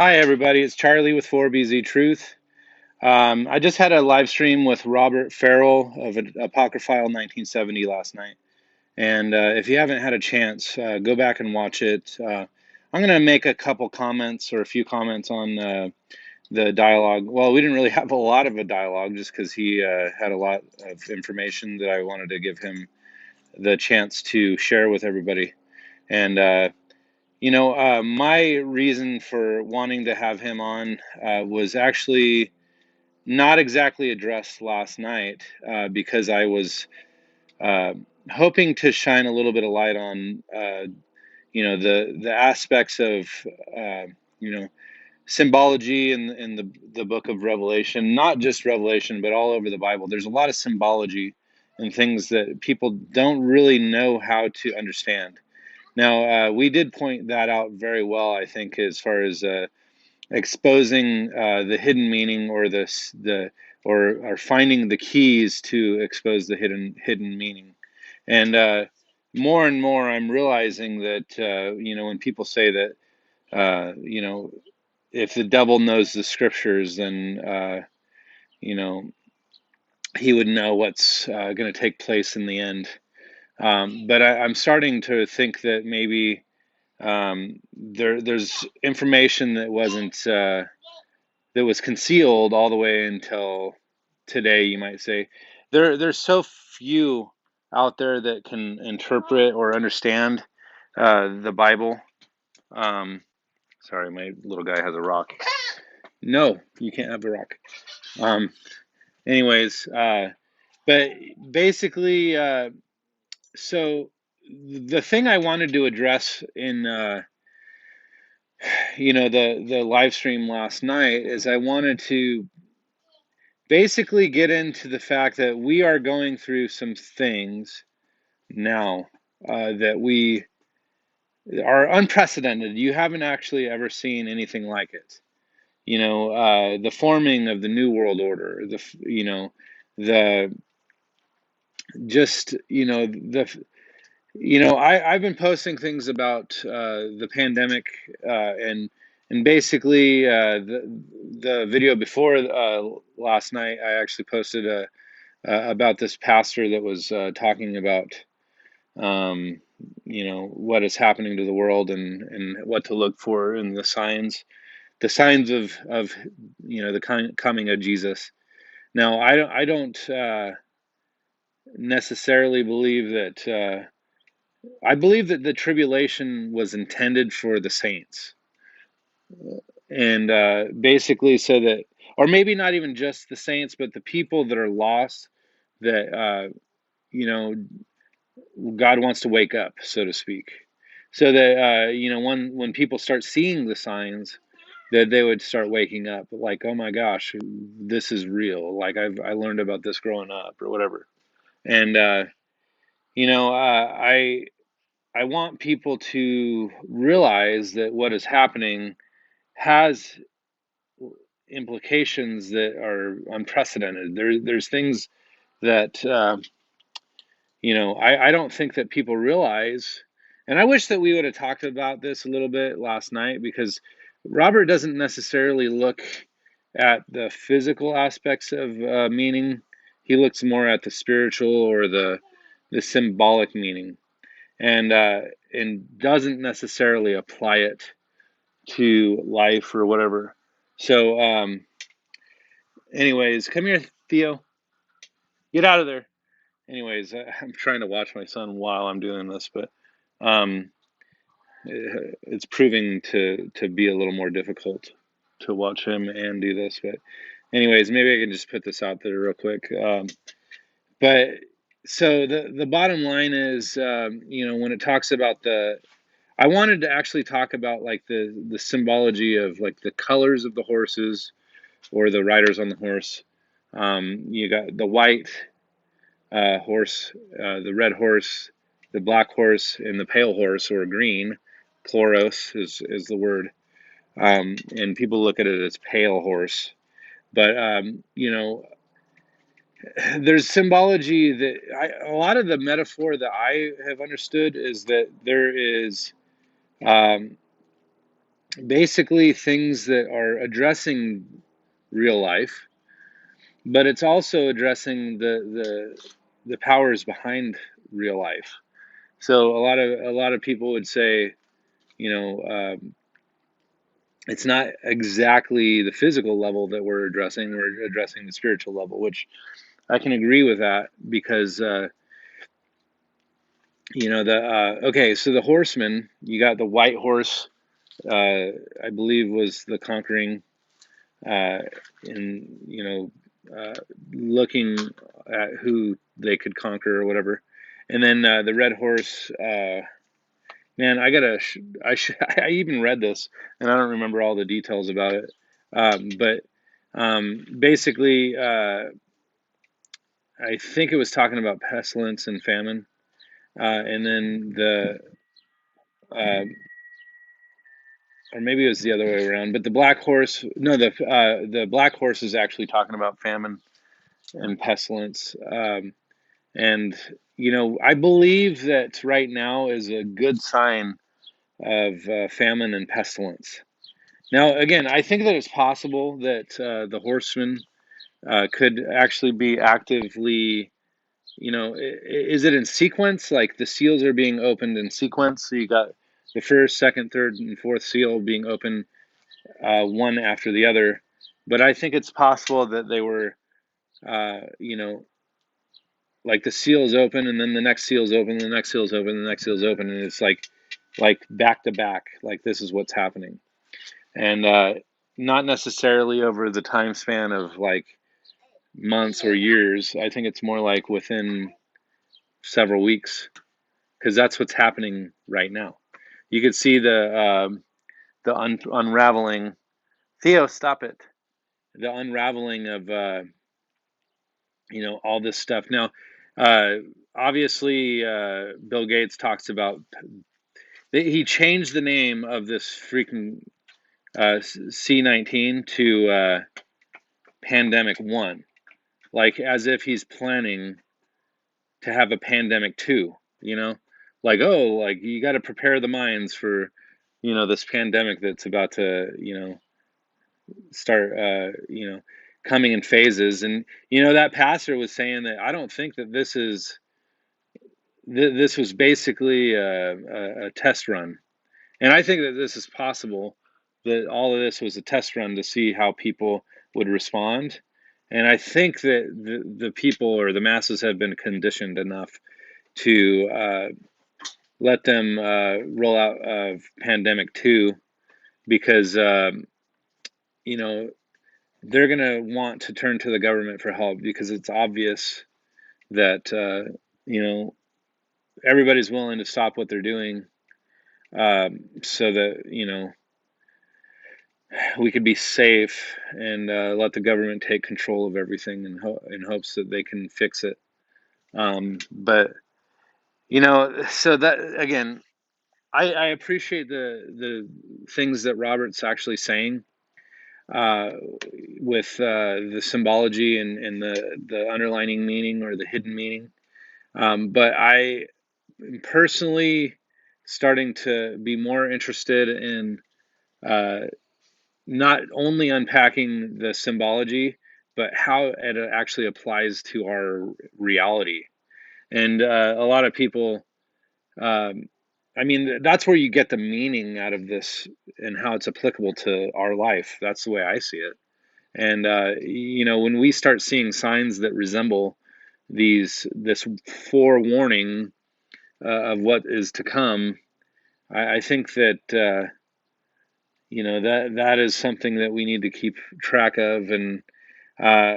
Hi, everybody. It's Charlie with 4bztruth. I just had a live stream with Robert Ferrell of Apocryphile1970 last night. And if you haven't had a chance, go back and watch it. I'm going to make a couple comments or a few comments on the dialogue. Well, we didn't really have a lot of a dialogue just because he had a lot of information that I wanted to give him the chance to share with everybody. And my reason for wanting to have him on was actually not exactly addressed last night because I was uh, hoping to shine a little bit of light on, the aspects of, uh, you know, symbology in the book of Revelation, not just Revelation, but all over the Bible. There's a lot of symbology and things that people don't really know how to understand. Now, we did point that out very well, I think, as far as exposing the hidden meaning or or finding the keys to expose the hidden meaning. And more and more, I'm realizing that when people say that if the devil knows the scriptures, then you know he would know what's going to take place in the end. But I'm starting to think that maybe there's information that wasn't that was concealed all the way until today, you might say. There's so few out there that can interpret or understand the Bible. Um, Sorry, my little guy has a rock. No, you can't have a rock. Um, anyways, but basically, so the thing I wanted to address in the live stream last night is I wanted to basically get into the fact that we are going through some things now that we are unprecedented. You haven't actually ever seen anything like it. The forming of the New World Order, the just, I've been posting things about the pandemic and basically the video before last night. I actually posted about this pastor that was talking about what is happening to the world and what to look for in the signs of the coming of Jesus. Now, I don't necessarily believe that. I believe that the tribulation was intended for the saints, and basically so that, or maybe not even just the saints, but the people that are lost, that you know God wants to wake up, so to speak, so that when people start seeing the signs, that they would start waking up, like, oh my gosh, this is real. Like I learned about this growing up, or whatever. And I want people to realize that what is happening has implications that are unprecedented. There's things that I don't think that people realize. And I wish that we would have talked about this a little bit last night, because Robert doesn't necessarily look at the physical aspects of meaning. He looks more at the spiritual or the symbolic meaning, and doesn't necessarily apply it to life or whatever. So, anyways, come here, Theo. Get out of there. Anyways, I'm trying to watch my son while I'm doing this, but um, it's proving to be a little more difficult to watch him and do this. But anyways, maybe I can just put this out there real quick. But so the bottom line is, when it talks about I wanted to actually talk about like the symbology of like the colors of the horses or the riders on the horse. You got the white horse, the red horse, the black horse, and the pale horse or green. Chloros is the word, and people look at it as pale horse. But there's symbology that a lot of the metaphor that I have understood is that there is basically things that are addressing real life, but it's also addressing the powers behind real life. So a lot of people would say, you know, it's not exactly the physical level that we're addressing. We're addressing the spiritual level, which I can agree with that because okay, so the horsemen, you got the white horse, I believe was the conquering, uh, in looking at who they could conquer or whatever, and then the red horse. Man, I even read this and I don't remember all the details about it, but basically, I think it was talking about pestilence and famine, and then uh, or maybe it was the other way around. But the black horse, no, the black horse is actually talking about famine and pestilence. And I believe that right now is a good sign of famine and pestilence. Now, again, I think that it's possible that the horsemen could actually be actively, is it in sequence? Like the seals are being opened in sequence. So you got the first, second, third, and fourth seal being opened one after the other. But I think it's possible that they were, uh, you know, like the seal is open, and then the next seal is open, and the next seal is open, and the next seal is open, and it's like back to back. Like this is what's happening, and not necessarily over the time span of like months or years. I think it's more like within several weeks, because that's what's happening right now. You could see the unraveling. Theo, stop it. The unraveling of all this stuff. Now, uh, obviously, Bill Gates talks about he changed the name of this freaking C-19 to Pandemic One, like as if he's planning to have a pandemic two. Like, oh, like you got to prepare the minds for this pandemic that's about to start coming in phases. And that pastor was saying that I don't think that this was basically a test run. And I think that this is possible, that all of this was a test run to see how people would respond. And I think that the people or the masses have been conditioned enough to let them roll out of pandemic two, because you know they're going to want to turn to the government for help, because it's obvious that everybody's willing to stop what they're doing, so that we could be safe, and let the government take control of everything in hopes that they can fix it. But so that again, I appreciate the things that Robert's actually saying, uh, with the symbology and the underlining meaning or the hidden meaning. But I am personally starting to be more interested in uh, not only unpacking the symbology, but how it actually applies to our reality. And a lot of people, um, I mean, that's where you get the meaning out of this and how it's applicable to our life. That's the way I see it. And when we start seeing signs that resemble this forewarning of what is to come, I think that that is something that we need to keep track of. And uh,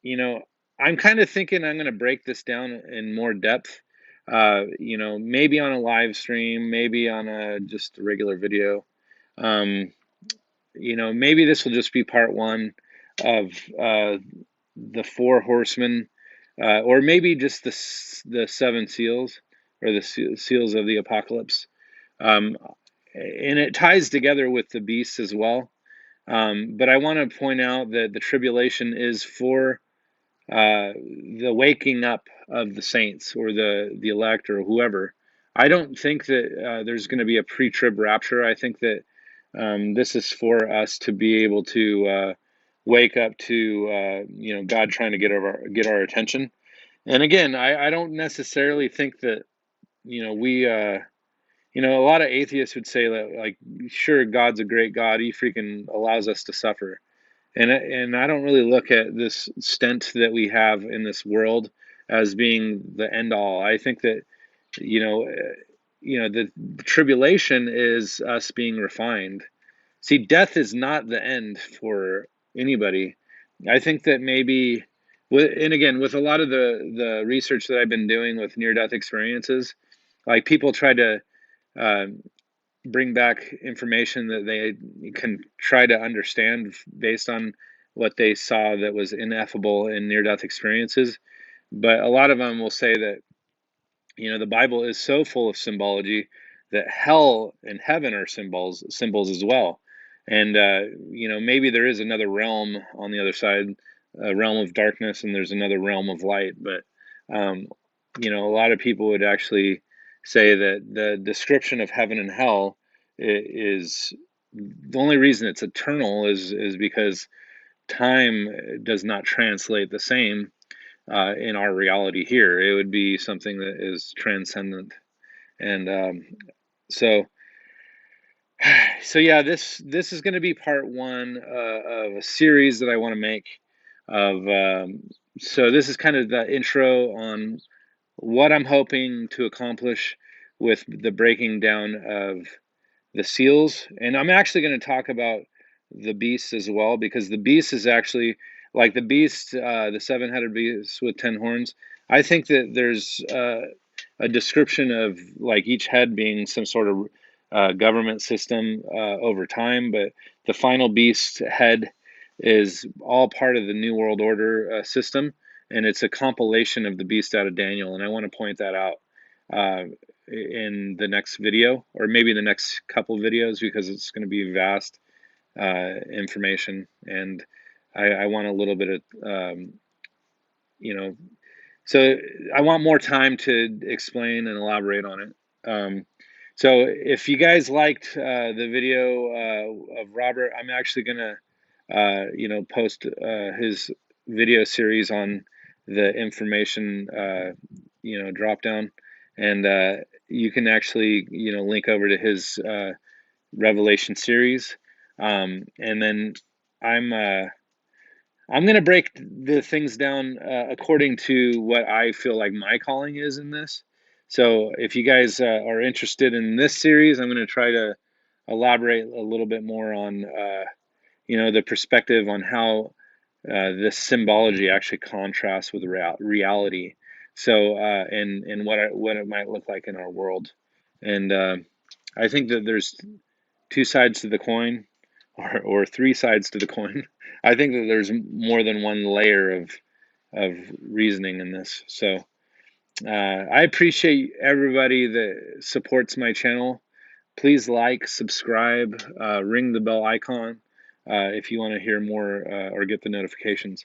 you know, I'm kind of thinking I'm going to break this down in more depth. Maybe on a live stream, maybe on a just a regular video. Um, maybe this will just be part one of the four horsemen, or maybe just the seven seals, or the seals of the apocalypse. Um, and it ties together with the beast as well. But I want to point out that the tribulation is for the waking up of the saints, or the elect, or whoever. I don't think that there's going to be a pre-trib rapture. I think that This is for us to be able to wake up to God trying to get our attention. And again, I don't necessarily think that we a lot of atheists would say that, like, sure, God's a great God, he freaking allows us to suffer. And I don't really look at this stent that we have in this world as being the end all. I think that you know the tribulation is us being refined. See, death is not the end for anybody. I think that maybe, and again, with a lot of the research that I've been doing with near-death experiences, like, people try to uh, bring back information that they can try to understand based on what they saw that was ineffable in near-death experiences. But a lot of them will say that the Bible is so full of symbology that hell and heaven are symbols as well. And maybe there is another realm on the other side, a realm of darkness, and there's another realm of light. But um, a lot of people would actually say that the description of heaven and hell is the only reason it's eternal is because time does not translate the same in our reality here. It would be something that is transcendent. And so, so yeah, this is going to be part one of a series that I want to make. So this is kind of the intro on what I'm hoping to accomplish with the breaking down of the seals. And I'm actually going to talk about the beast as well, because the beast is actually like the beast, the seven-headed beast with 10 horns. I think that there's a description of, like, each head being some sort of government system over time, but the final beast head is all part of the New World Order system, and it's a compilation of the beast out of Daniel, and I want to point that out in the next video, or maybe the next couple videos, because it's going to be vast information, and I want a little bit of so I want more time to explain and elaborate on it. So if you guys liked the video of Robert, I'm actually gonna post his video series on the information drop down, and you can actually link over to his Revelation series, and then I'm I'm going to break the things down according to what I feel like my calling is in this. So if you guys are interested in this series, I'm going to try to elaborate a little bit more on the perspective on how this symbology actually contrasts with reality. So and what it might look like in our world. And I think that there's two sides to the coin, or three sides to the coin. I think that there's more than one layer of reasoning in this. So I appreciate everybody that supports my channel. Please like, subscribe, ring the bell icon if you want to hear more or get the notifications.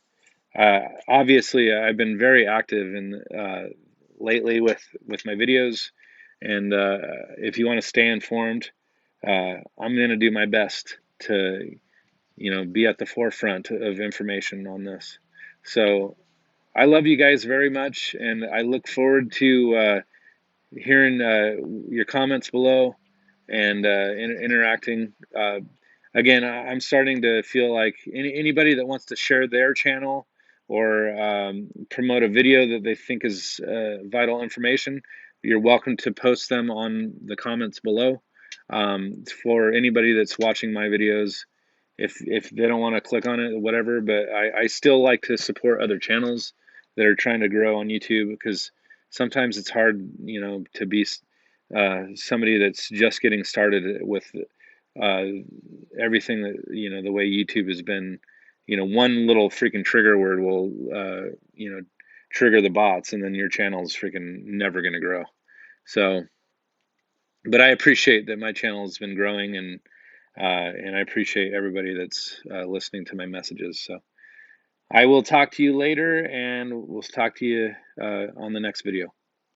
Obviously, I've been very active in lately with my videos, and if you want to stay informed, I'm going to do my best to be at the forefront of information on this. So I love you guys very much, and I look forward to hearing your comments below and interacting. Again, I'm starting to feel like anybody that wants to share their channel or promote a video that they think is vital information, you're welcome to post them on the comments below. For anybody that's watching my videos, if they don't want to click on it, whatever, but I still like to support other channels that are trying to grow on YouTube, because sometimes it's hard, to be somebody that's just getting started with uh, everything that, the way YouTube has been. One little freaking trigger word will, trigger the bots, and then your channel is freaking never going to grow. So, but I appreciate that my channel has been growing, and I appreciate everybody that's listening to my messages. So I will talk to you later, and we'll talk to you on the next video.